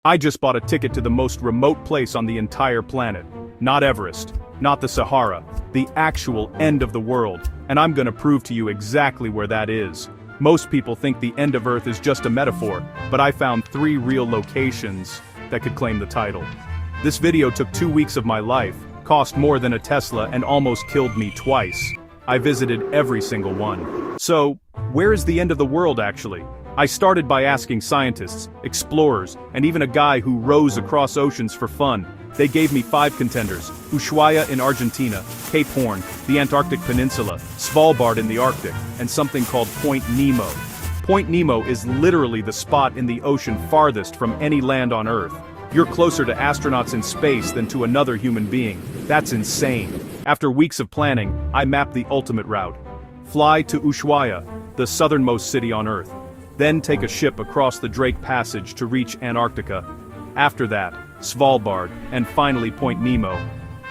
I just bought a ticket to the most remote place on the entire planet. Not Everest, not the Sahara, the actual end of the world, and I'm gonna prove to you exactly where that is. Most people think the end of Earth is just a metaphor, but I found 3 real locations that could claim the title. This video took 2 weeks of my life, cost more than a Tesla, and almost killed me twice. I visited every single one. So, where is the end of the world actually? I started by asking scientists, explorers, and even a guy who rows across oceans for fun. They gave me 5 contenders: Ushuaia in Argentina, Cape Horn, the Antarctic Peninsula, Svalbard in the Arctic, and something called Point Nemo. Point Nemo is literally the spot in the ocean farthest from any land on Earth. You're closer to astronauts in space than to another human being. That's insane. After weeks of planning, I mapped the ultimate route. Fly to Ushuaia, the southernmost city on Earth. Then take a ship across the Drake Passage to reach Antarctica. After that, Svalbard, and finally Point Nemo.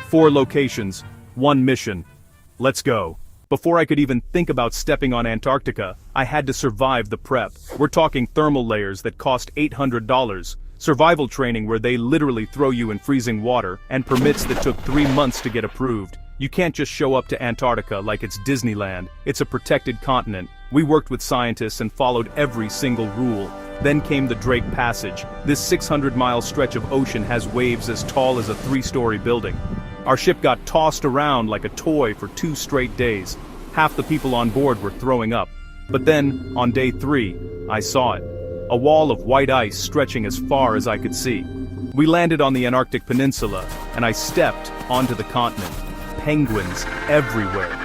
4 locations, 1 mission. Let's go. Before I could even think about stepping on Antarctica, I had to survive the prep. We're talking thermal layers that cost $800, survival training where they literally throw you in freezing water, and permits that took 3 months to get approved. You can't just show up to Antarctica like it's Disneyland. It's a protected continent. We worked with scientists and followed every single rule. Then came the Drake Passage. This 600-mile stretch of ocean has waves as tall as a 3-story building. Our ship got tossed around like a toy for 2 straight days. Half the people on board were throwing up. But then, on day 3, I saw it. A wall of white ice stretching as far as I could see. We landed on the Antarctic Peninsula, and I stepped onto the continent. Penguins everywhere.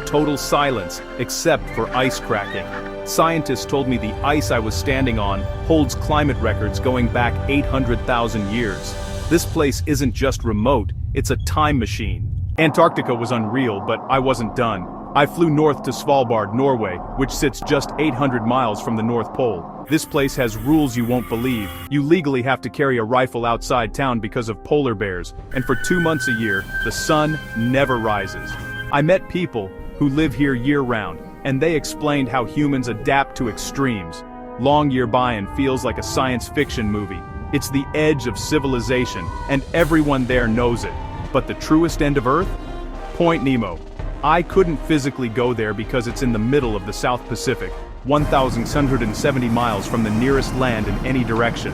Total silence, except for ice cracking. Scientists told me the ice I was standing on holds climate records going back 800,000 years. This place isn't just remote, it's a time machine. Antarctica was unreal, but I wasn't done. I flew north to Svalbard, Norway, which sits just 800 miles from the North Pole. This place has rules you won't believe. You legally have to carry a rifle outside town because of polar bears, and for 2 months a year, the sun never rises. I met people who live here year-round, and they explained how humans adapt to extremes. Long Year-By-In feels like a science fiction movie. It's the edge of civilization, and everyone there knows it. But the truest end of Earth? Point Nemo. I couldn't physically go there because it's in the middle of the South Pacific, 1,670 miles from the nearest land in any direction.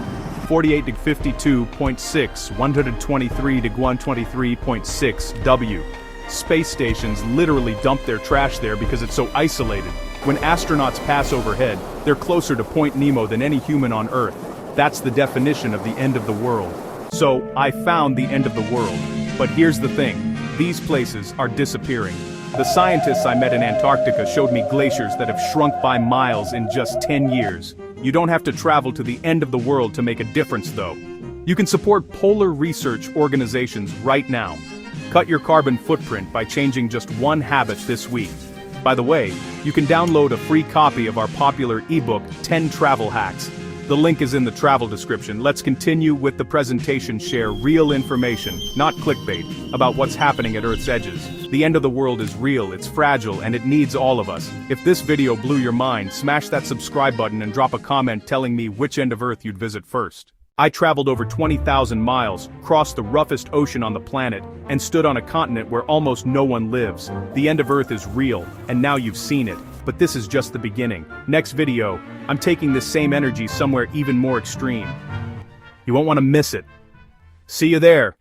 48 to 52.6, 123 to 123.6 W. Space stations literally dump their trash there because it's so isolated. When astronauts pass overhead, they're closer to Point Nemo than any human on Earth. That's the definition of the end of the world. So, I found the end of the world. But here's the thing, these places are disappearing. The scientists I met in Antarctica showed me glaciers that have shrunk by miles in just 10 years. You don't have to travel to the end of the world to make a difference though. You can support polar research organizations right now. Cut your carbon footprint by changing just 1 habit this week. By the way, you can download a free copy of our popular ebook, 10 Travel Hacks. The link is in the travel description. Let's continue with the presentation. Share real information, not clickbait, about what's happening at Earth's edges. The end of the world is real, it's fragile, and it needs all of us. If this video blew your mind, smash that subscribe button and drop a comment telling me which end of Earth you'd visit first. I traveled over 20,000 miles, crossed the roughest ocean on the planet, and stood on a continent where almost no one lives. The end of Earth is real, and now you've seen it. But this is just the beginning. Next video, I'm taking this same energy somewhere even more extreme. You won't want to miss it. See you there.